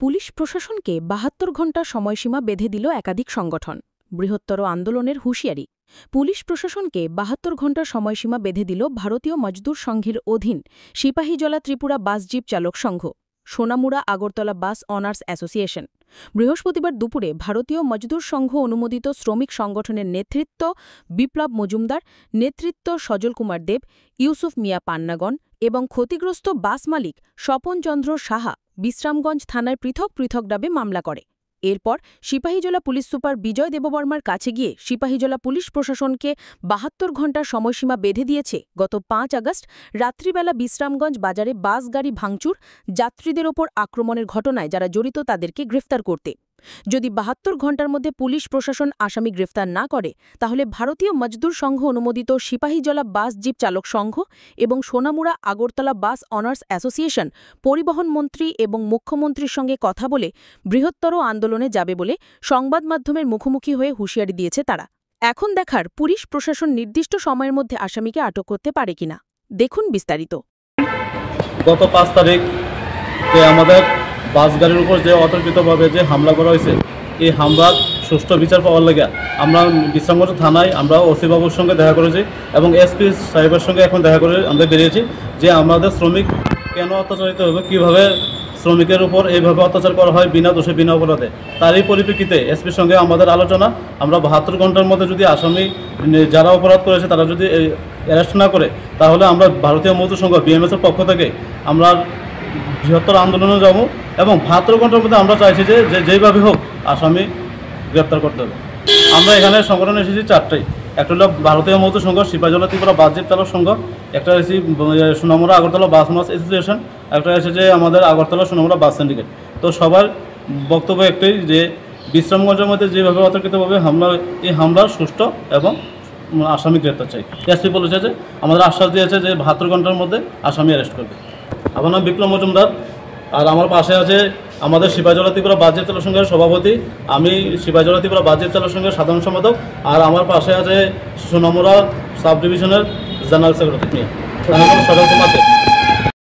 Police প্রশাসনকে ৭২ ঘণ্টা সময়সীমা বেঁধে দিল একাধিক সংগঠন। বৃহত্তর আন্দোলনের হুঁশিয়ারি। পুলিশ প্রশাসনকে ৭২ ঘণ্টা সময়সীমা বেঁধে দিল ভারতীয় মজদুর সংঘের অধীন সিপাহীজলা ত্রিপুরা বাস জিপ চালক সংঘ, সোনামুড়া আগরতলা বাস অনার্স অ্যাসোসিয়েশন। বৃহস্পতিবার দুপুরে ভারতীয় মজদুর সংঘ অনুমোদিত শ্রমিক সংগঠনের নেতৃত্ব বিপ্লব মজুমদার, নেতৃত্ব সজল কুমার দেব, ইউসুফ মিয়া পান্নাগন এবং ক্ষতিগ্রস্ত বাস মালিক স্বপনচন্দ্র সাহা বিশ্রামগঞ্জ থানায় পৃথক পৃথক ডাবে মামলা করে। এরপর সিপাহীজলা পুলিশ সুপার বিজয় দেববর্মার কাছে গিয়ে সিপাহীজলা পুলিশ প্রশাসনকে ৭২ ঘণ্টার সময়সীমা বেঁধে দিয়েছে গত ৫ আগস্ট রাত্রিবেলা বিশ্রামগঞ্জ বাজারে বাস গাড়ি ভাঙচুর, যাত্রীদের ওপর আক্রমণের ঘটনায় যারা জড়িত তাদেরকে গ্রেফতার করতে। যদি ৭২ ঘণ্টার মধ্যে পুলিশ প্রশাসন আসামি গ্রেফতার না করে, তাহলে ভারতীয় মজদুর সংঘ অনুমোদিত সিপাহীজলা বাস জিপ চালক সংঘ এবং সোনামুড়া আগরতলা বাস অনার্স অ্যাসোসিয়েশন পরিবহন মন্ত্রী এবং মুখ্যমন্ত্রীর সঙ্গে কথা বলে বৃহত্তর আন্দোলনে যাবে বলে সংবাদ মাধ্যমের মুখোমুখি হয়ে হুঁশিয়ারি দিয়েছে তারা। এখন দেখার পুলিশ প্রশাসন নির্দিষ্ট সময়ের মধ্যে আসামিকে আটক করতে পারে কিনা। দেখুন বিস্তারিত। গত ৫ তারিখ আমাদের বাস গাড়ির উপর যে অতর্কিতভাবে যে হামলা করা হয়েছে, এই হামলার সুষ্ঠু বিচার পাওয়ার লাগে আমরা বিশ্রামগঞ্জ থানায় আমরা ওসি বাবুর সঙ্গে দেখা করেছি এবং এসপি সাহেবের সঙ্গে এখন দেখা করে আমরা বেরিয়েছি যে আমাদের শ্রমিক কেন অত্যাচারিত হবে, কীভাবে শ্রমিকের উপর এইভাবে অত্যাচার করা হয় বিনা দোষে বিনা অপরাধে। তারই পরিপ্রেক্ষিতে এসপির সঙ্গে আমাদের আলোচনা, আমরা ৭২ ঘণ্টার মধ্যে যদি আসামি যারা অপরাধ করেছে তারা যদি অ্যারেস্ট না করে, তাহলে আমরা ভারতীয় মজদুর সংঘ বিএমএসের পক্ষ থেকে আমরা বৃহত্তর আন্দোলনে যাব এবং ৭২ ঘণ্টার মধ্যে আমরা চাইছি যে যেইভাবে হোক আসামি গ্রেপ্তার করতে হবে। আমরা এখানে সংগঠন এসেছি ৪টাই। একটা হলো ভারতীয় মজদুর সংঘ, সিপাহীজলা ত্রিপুরা বাস জিপ চালক সংঘ, একটা এসেছি সোনামুড়া আগরতলা বাস মাস অ্যাসোসিয়েশন, একটা এসেছে আমাদের আগরতলা সোনামুড়া বাস সিন্ডিকেট। তো সবার বক্তব্য একটাই যে বিশ্রামগঞ্জের মধ্যে যেভাবে অতর্কিতভাবে হামলা, এই হামলার সুষ্ঠু এবং আসামি গ্রেপ্তার চাই। এসপি বলেছে যে আমাদের আশ্বাস দিয়েছে যে ৭২ ঘণ্টার মধ্যে আসামি অ্যারেস্ট করবে। আমার নাম বিপ্লব মজুমদার, আর আমার পাশে আছে আমাদের সিপাহীজলা ত্রিপুরা বাস জিপ চালক সংঘের সভাপতি, আমি সিপাহীজলা ত্রিপুরা বাস জিপ চালক সংঘের সাধারণ সম্পাদক, আর আমার পাশে আছে সোনামুড়া সাব ডিভিশনের জেনারেল সেক্রেটারি সজল কুমার দেব।